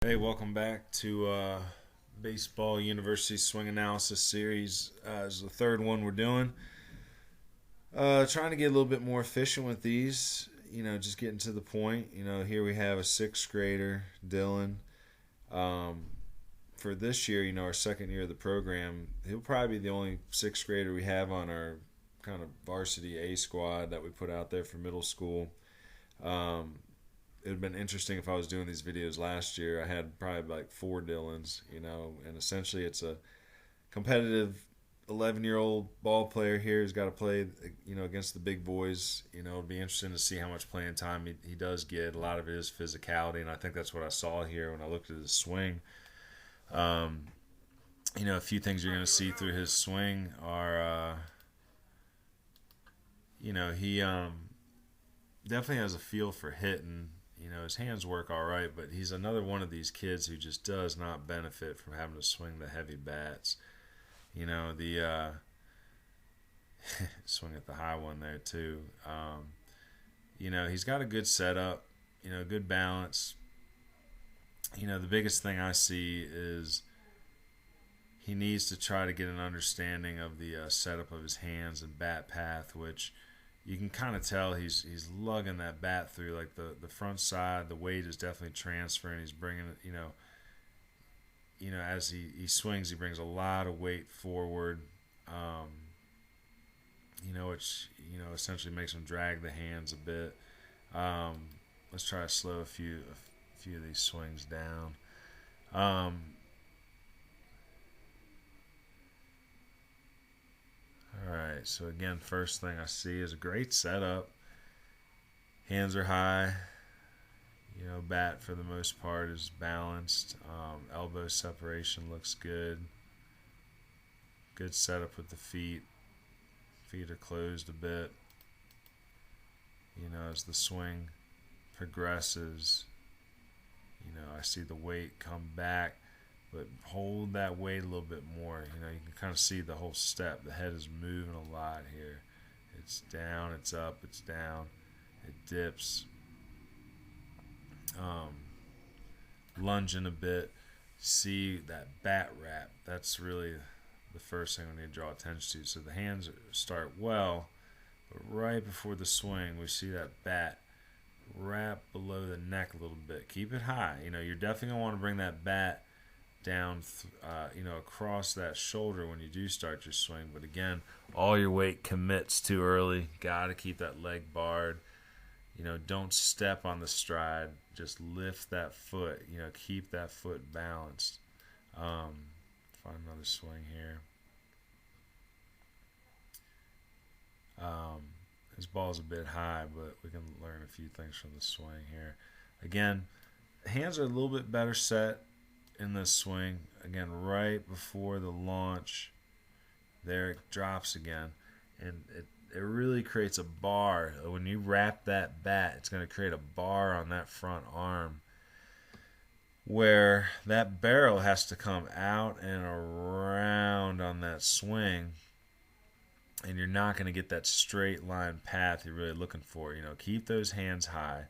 Hey, welcome back to Baseball University Swing Analysis Series. This is the third one we're doing. Trying to get a little bit more efficient with these, just getting to the point. Here we have a sixth grader, Dylan. Um, for this year, our second year of the program, he'll probably be the only sixth grader we have on our kind of varsity A squad that we put out there for middle school. Um, it would have been interesting if I was doing these videos last year. I had probably like four Dylans, and essentially it's a competitive 11-year-old ball player here who's got to play, against the big boys. It'll be interesting to see how much playing time he does get. A lot of it is physicality, and I think that's what I saw here when I looked at his swing. Um, a few things you're going to see through his swing are, he definitely has a feel for hitting. His hands work all right, but he's another one of these kids who just does not benefit from having to swing the heavy bats. The swing at the high one there too. He's got a good setup, good balance. The biggest thing I see is he needs to try to get an understanding of the setup of his hands and bat path, which you can kind of tell he's lugging that bat through, like the front side. The weight is definitely transferring. He's bringing it, as he swings, he brings a lot of weight forward, which, essentially makes him drag the hands a bit. Let's try to slow a few of these swings down. All right, so again, first thing I see is a great setup. Hands are high. Bat for the most part is balanced. Elbow separation looks good. Good setup with the feet. Feet are closed a bit. As the swing progresses, I see the weight come back, but hold that weight a little bit more. You can kind of see the whole step. The head is moving a lot here. It's down, it's up, it's down, it dips. Lunging a bit. See that bat wrap. That's really the first thing we need to draw attention to. So the hands start well, but right before the swing, we see that bat wrap below the neck a little bit. Keep it high. You're definitely going to want to bring that bat down, across that shoulder when you do start your swing. But again, all your weight commits too early. Got to keep that leg barred. Don't step on the stride. Just lift that foot. Keep that foot balanced. Find another swing here. His ball's a bit high, but we can learn a few things from the swing here. Again, hands are a little bit better set in this swing. Again, right before the launch, there it drops again, and it really creates a bar. When you wrap that bat, it's going to create a bar on that front arm where that barrel has to come out and around on that swing, and you're not going to get that straight line path you're really looking for. Keep those hands high,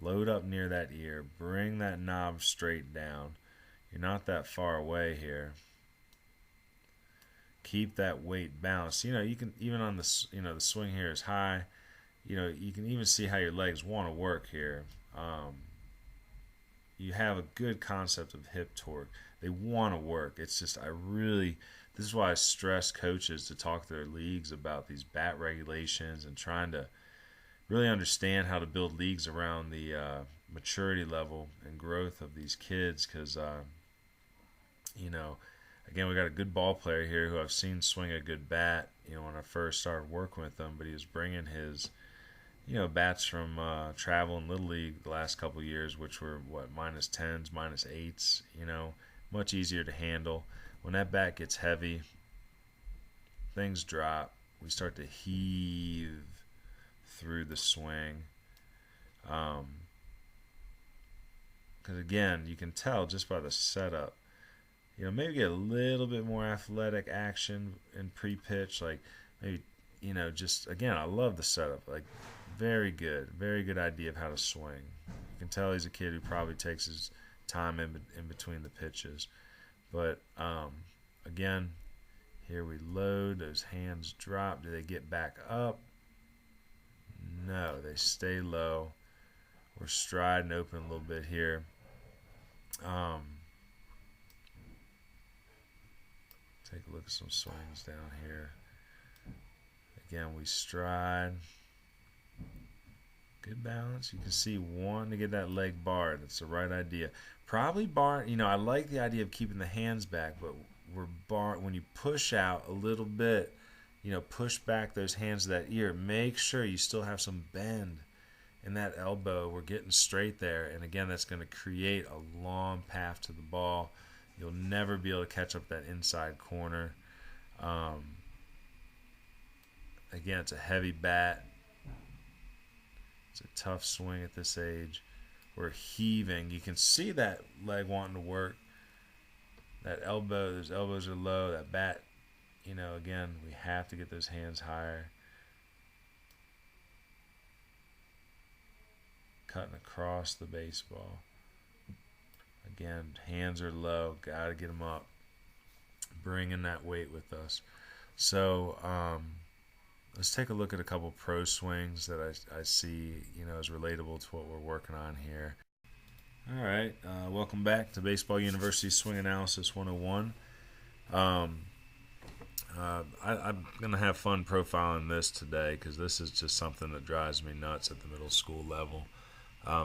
load up near that ear, bring that knob straight down. You're not that far away here. Keep that weight balanced. You can even on the the swing here is high. You can even see how your legs want to work here. You have a good concept of hip torque. They want to work. It's just this is why I stress coaches to talk to their leagues about these bat regulations and trying to really understand how to build leagues around the maturity level and growth of these kids, because again, we got a good ball player here who I've seen swing a good bat, when I first started working with him, but he was bringing his, bats from travel and Little League the last couple of years, which were, minus 10s, minus 8s, much easier to handle. When that bat gets heavy, things drop. We start to heave through the swing. Because, again, you can tell just by the setup. Maybe get a little bit more athletic action in pre-pitch. Like, maybe, just, again, I love the setup. Like, very good idea of how to swing. You can tell he's a kid who probably takes his time in between the pitches. But again, here we load. Those hands drop. Do they get back up? No, they stay low. We're striding open a little bit here. Take a look at some swings down here. Again, we stride. Good balance. You can see one to get that leg barred. That's the right idea. Probably bar. I like the idea of keeping the hands back, but we're bar. When you push out a little bit, push back those hands to that ear. Make sure you still have some bend in that elbow. We're getting straight there, and again, that's going to create a long path to the ball. You'll never be able to catch up that inside corner. Again, it's a heavy bat. It's a tough swing at this age. We're heaving. You can see that leg wanting to work. That elbow, those elbows are low. That bat, again, we have to get those hands higher. Cutting across the baseball. Again, hands are low. Got to get them up. Bringing that weight with us. So, let's take a look at a couple pro swings that I see, as relatable to what we're working on here. All right, welcome back to Baseball University Swing Analysis 101. I'm going to have fun profiling this today because this is just something that drives me nuts at the middle school level.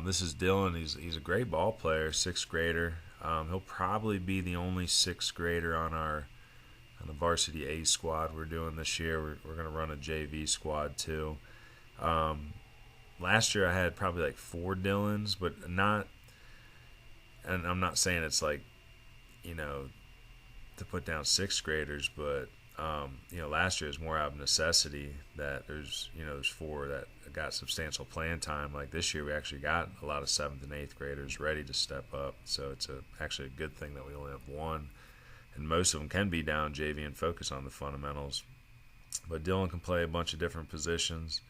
This is Dylan. He's a great ball player, 6th grader. He'll probably be the only 6th grader on the varsity A squad we're doing this year. We're going to run a JV squad too. Last year I had probably like 4 Dylans, but not, and I'm not saying it's like, to put down 6th graders, but last year was more out of necessity that there's 4 that got substantial playing time. Like this year we actually got a lot of 7th and 8th graders ready to step up, so it's actually a good thing that we only have 1. And most of them can be down JV and focus on the fundamentals. But Dylan can play a bunch of different positions.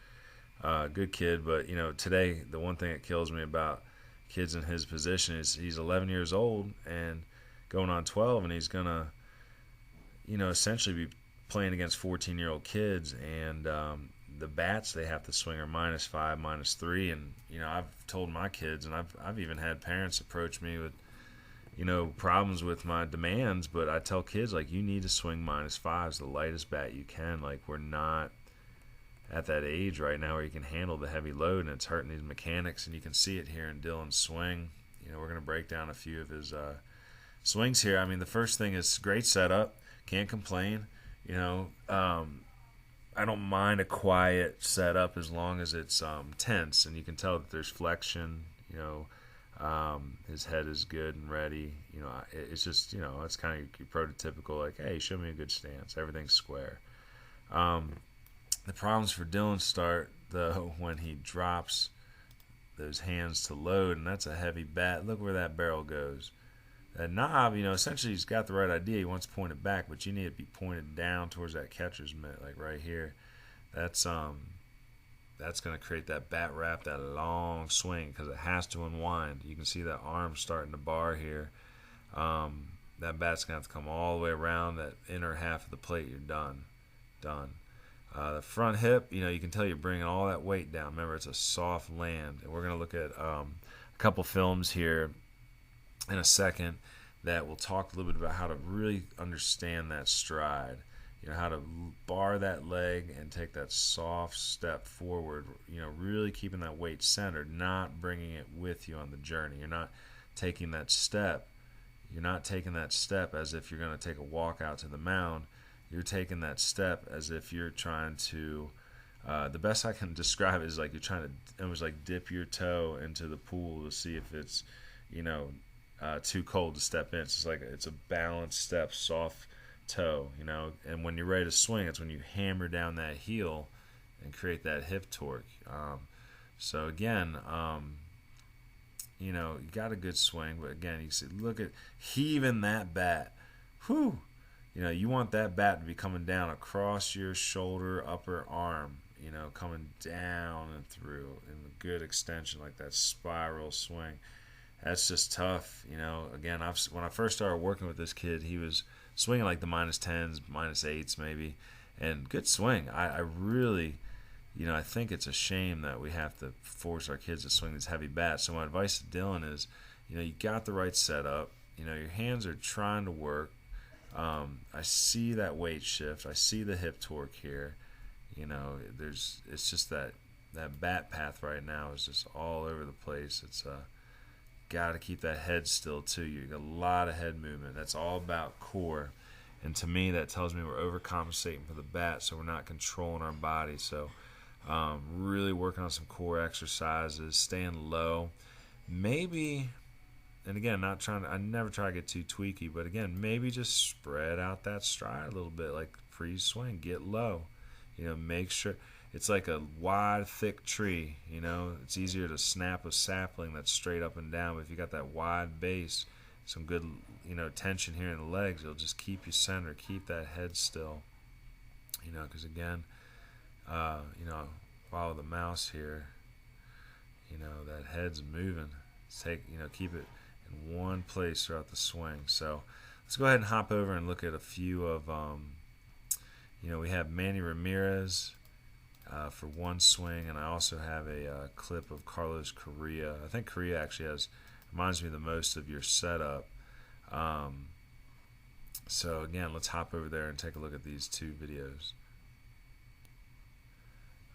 Good kid, but today the one thing that kills me about kids in his position is he's 11 years old and going on 12, and he's gonna, essentially be playing against 14-year-old kids, and the bats they have to swing are -5, -3, and I've told my kids, and I've even had parents approach me with problems with my demands, but I tell kids, like, you need to swing -5s, the lightest bat you can. Like, we're not at that age right now where you can handle the heavy load, and it's hurting these mechanics, and you can see it here in Dylan's swing. We're going to break down a few of his swings here. I mean, the first thing is great setup. Can't complain. I don't mind a quiet setup as long as it's tense, and you can tell that there's flexion, his head is good and ready. It's just, it's kind of your prototypical, like, hey, show me a good stance. Everything's square. The problems for Dylan's start, though, when he drops those hands to load, and that's a heavy bat. Look where that barrel goes. That knob, essentially he's got the right idea. He wants to point it back, but you need it to be pointed down towards that catcher's mitt, like right here. That's going to create that bat wrap, that long swing, because it has to unwind. You can see that arm starting to bar here. That bat's going to have to come all the way around that inner half of the plate. You're done. The front hip, you can tell you're bringing all that weight down. Remember, it's a soft land. And we're going to look at a couple films here in a second that will talk a little bit about how to really understand that stride. How to bar that leg and take that soft step forward, really keeping that weight centered, not bringing it with you on the journey. You're not taking that step. As if you're going to take a walk out to the mound. You're taking that step as if you're trying to, the best I can describe it is like you're trying to almost like dip your toe into the pool to see if it's, too cold to step in. It's a balanced step, soft toe, and when you're ready to swing, it's when you hammer down that heel and create that hip torque. So again, you got a good swing, but again, you see, look at heaving that bat. Whew. You want that bat to be coming down across your shoulder, upper arm, coming down and through in a good extension, like that spiral swing. that's just tough. Again, when I first started working with this kid, he was swinging like the -10s, -8s maybe, and good swing. I really, I think it's a shame that we have to force our kids to swing these heavy bats. So my advice to Dylan is, you got the right setup. Your hands are trying to work. I see that weight shift. I see the hip torque here. It's just that bat path right now is just all over the place. It's got to keep that head still too. You got a lot of head movement. That's all about core. And to me, that tells me we're overcompensating for the bat, so we're not controlling our body. So really working on some core exercises, staying low. Maybe, and again, I never try to get too tweaky, but again, maybe just spread out that stride a little bit, like pre-swing, get low. Make sure it's like a wide, thick tree. It's easier to snap a sapling that's straight up and down, but if you got that wide base, some good, tension here in the legs, it'll just keep you centered, keep that head still. Because again, follow the mouse here. That head's moving. Keep it in one place throughout the swing. So let's go ahead and hop over and look at a few of, we have Manny Ramirez for one swing, and I also have a clip of Carlos Correa. I think Correa actually reminds me the most of your setup. So again, let's hop over there and take a look at these two videos.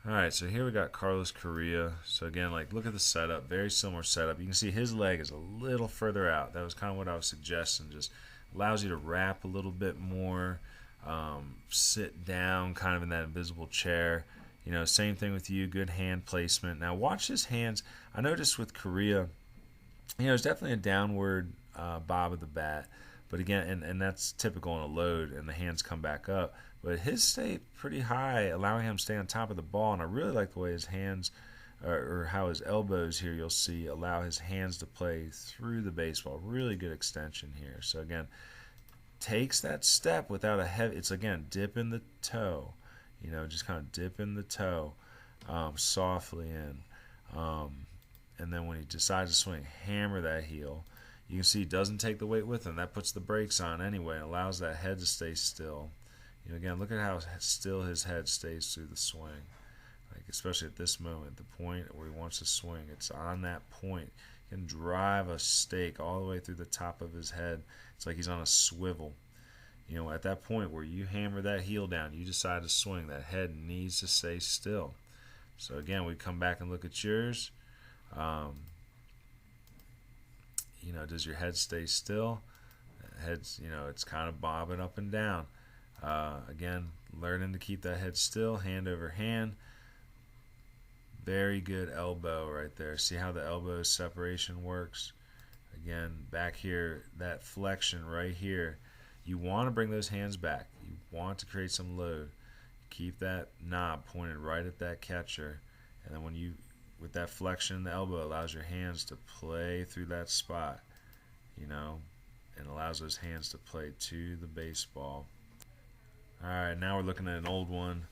Alright, so here we got Carlos Correa. So again, look at the setup, very similar setup. You can see his leg is a little further out. That was kind of what I was suggesting. Just allows you to wrap a little bit more, sit down kind of in that invisible chair. Same thing with you, good hand placement. Now watch his hands. I noticed with Correa, there's definitely a downward bob of the bat. But again, and that's typical in a load, and the hands come back up. But his stay pretty high, allowing him to stay on top of the ball. And I really like the way his hands, or how his elbows here, you'll see, allow his hands to play through the baseball. Really good extension here. So again, takes that step without a heavy, it's again, dipping the toe. Just kind of dipping the toe softly in. And then when he decides to swing, hammer that heel. You can see he doesn't take the weight with him. That puts the brakes on anyway and allows that head to stay still. Again, look at how still his head stays through the swing. Especially at this moment, the point where he wants to swing. It's on that point. He can drive a stake all the way through the top of his head. It's like he's on a swivel. At that point where you hammer that heel down, you decide to swing, that head needs to stay still. So again, we come back and look at yours. Does your head stay still? Head's, it's kind of bobbing up and down. Again, learning to keep that head still, hand over hand. Very good elbow right there. See how the elbow separation works? Again, back here, that flexion right here. You want to bring those hands back. You want to create some load. Keep that knob pointed right at that catcher. And then with that flexion in the elbow, allows your hands to play through that spot, and allows those hands to play to the baseball. All right, now we're looking at an old one.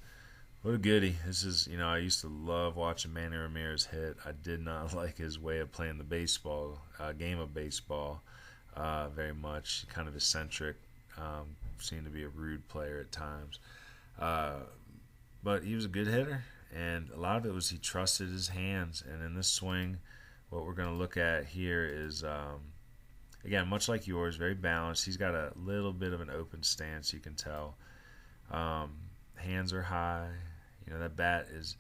What a goodie. This is, I used to love watching Manny Ramirez hit. I did not like his way of playing the baseball, game of baseball, very much. Kind of eccentric. Seemed to be a rude player at times. But he was a good hitter, and a lot of it was he trusted his hands. And in this swing, what we're going to look at here is, again, much like yours, very balanced. He's got a little bit of an open stance, you can tell. Hands are high. That bat is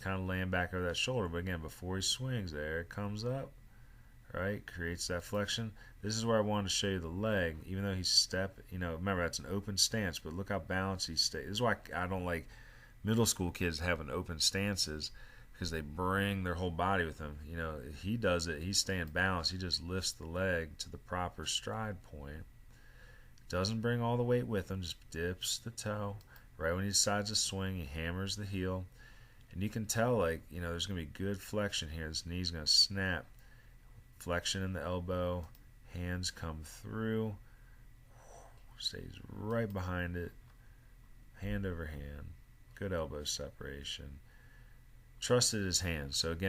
kind of laying back over that shoulder. But again, before he swings, there it comes up, right? Creates that flexion. This is where I wanted to show you the leg. Even though he's remember that's an open stance, but look how balanced he stays. This is why I don't like middle school kids having open stances, because they bring their whole body with them. He does it. He's staying balanced. He just lifts the leg to the proper stride point. Doesn't bring all the weight with him. Just dips the toe. Right when he decides to swing, he hammers the heel. And you can tell, there's going to be good flexion here. This knee's going to snap. Flexion in the elbow. Hands come through. Stays right behind it. Hand over hand. Good elbow separation. Trusted his hands. So again,